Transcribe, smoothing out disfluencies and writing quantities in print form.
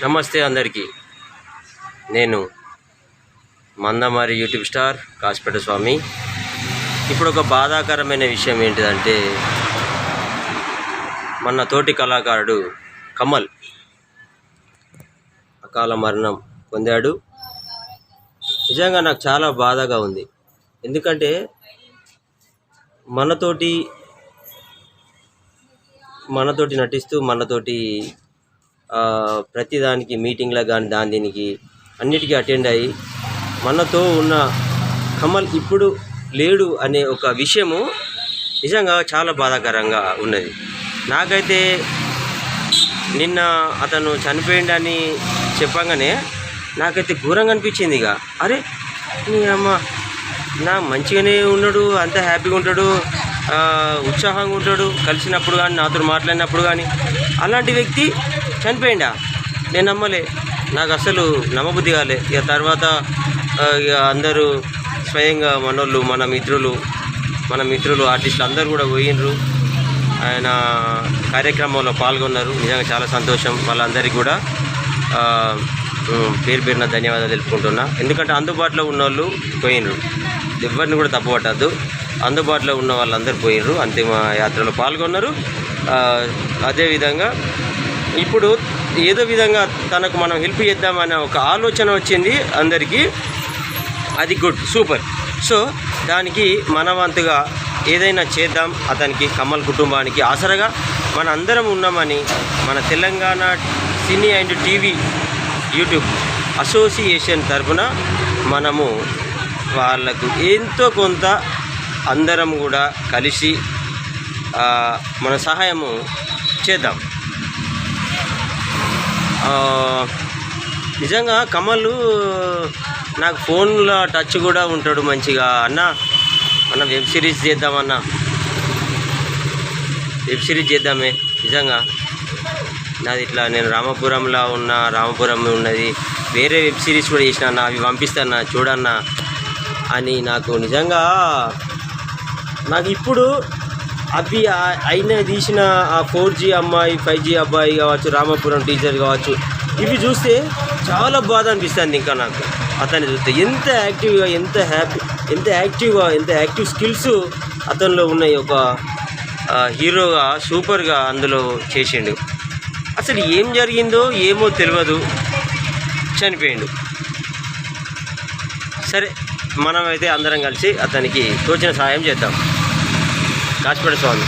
నమస్తే అందరికీ. నేను మందమారి యూట్యూబ్ స్టార్ కాసిపేట స్వామి. ఇప్పుడు ఒక బాధాకరమైన విషయం ఏంటిదంటే, మన తోటి కళాకారుడు కమల్ అకాల మరణం పొందాడు. నిజంగా నాకు చాలా బాధగా ఉంది. ఎందుకంటే మనతోటి నటిస్తూ మనతోటి ప్రతిదానికి మీటింగ్లకు కానీ దీనికి అన్నిటికీ అటెండ్ అయ్యి మనతో ఉన్న కమల్ ఇప్పుడు లేడు అనే ఒక విషయము నిజంగా చాలా బాధాకరంగా ఉన్నది. నాకైతే నిన్న అతను చనిపోయిండని చెప్పగానే నాకైతే ఘోరంగా అనిపించింది. ఇక అరే నీ అమ్మ, నా మంచిగానే ఉన్నాడు, అంత హ్యాపీగా ఉంటాడు, ఉత్సాహంగా ఉంటాడు, కలిసినప్పుడు కానీ నాతో మాట్లాడినప్పుడు కానీ. అలాంటి వ్యక్తి చనిపోయిండా? నేను నమ్మలే, నాకు అసలు నమ్మబుద్ధి కాలే. ఇక తర్వాత ఇక అందరూ స్వయంగా మనోళ్ళు మన మిత్రులు ఆర్టిస్టులు అందరూ కూడా పోయినరు, ఆయన కార్యక్రమంలో పాల్గొన్నారు. నిజంగా చాలా సంతోషం. వాళ్ళందరికీ కూడా పేరున ధన్యవాదాలు తెలుపుకుంటున్నా. ఎందుకంటే అందుబాటులో ఉన్న వాళ్ళు పోయినరు, ఎవరిని కూడా తప్పుపట్టద్దు. అందుబాటులో ఉన్న వాళ్ళందరూ పోయినరు, అంతిమ యాత్రలో పాల్గొన్నారు. అదేవిధంగా ఇప్పుడు ఏదో విధంగా తనకు మనం హెల్ప్ చేద్దామనే ఒక ఆలోచన వచ్చింది అందరికీ. అది గుడ్, సూపర్. సో దానికి మన వంతుగా ఏదైనా చేద్దాం. అతనికి, కమల్ కుటుంబానికి ఆసరగా మన అందరం ఉన్నామని మన తెలంగాణ సినీ అండ్ టీవీ యూట్యూబ్ అసోసియేషన్ తరఫున మనము వాళ్ళకు ఎంతో కొంత అందరం కూడా కలిసి మన సహాయము చేద్దాం. నిజంగా కమల్ నాకు ఫోన్లో టచ్ కూడా ఉంటాడు మంచిగా. అన్న మనం వెబ్ సిరీస్ చేద్దామన్నా, వెబ్ సిరీస్ చేద్దామే. నిజంగా నాది ఇట్లా, నేను రామపురం ఉన్నది, వేరే వెబ్ సిరీస్ కూడా చేసిన అన్న, అవి పంపిస్తానా చూడన్నా అని. నాకు నిజంగా నాకు ఇప్పుడు అవి అయిన తీసిన ఆ 4G అమ్మాయి, 5G అబ్బాయి కావచ్చు, రామపురం టీచర్ కావచ్చు, ఇవి చూస్తే చాలా బాధ అనిపిస్తుంది. ఇంకా నాకు అతన్ని చూస్తే ఎంత యాక్టివ్గా, ఎంత యాక్టివ్ స్కిల్స్ అతనిలో ఉన్నాయి. ఒక హీరోగా సూపర్గా అందులో చేసిండు. అసలు ఏం జరిగిందో ఏమో తెలియదు, చనిపోయిండు. సరే, మనమైతే అందరం కలిసి అతనికి తోచిన సహాయం చేద్దాం. కాసిపేట స్వామి.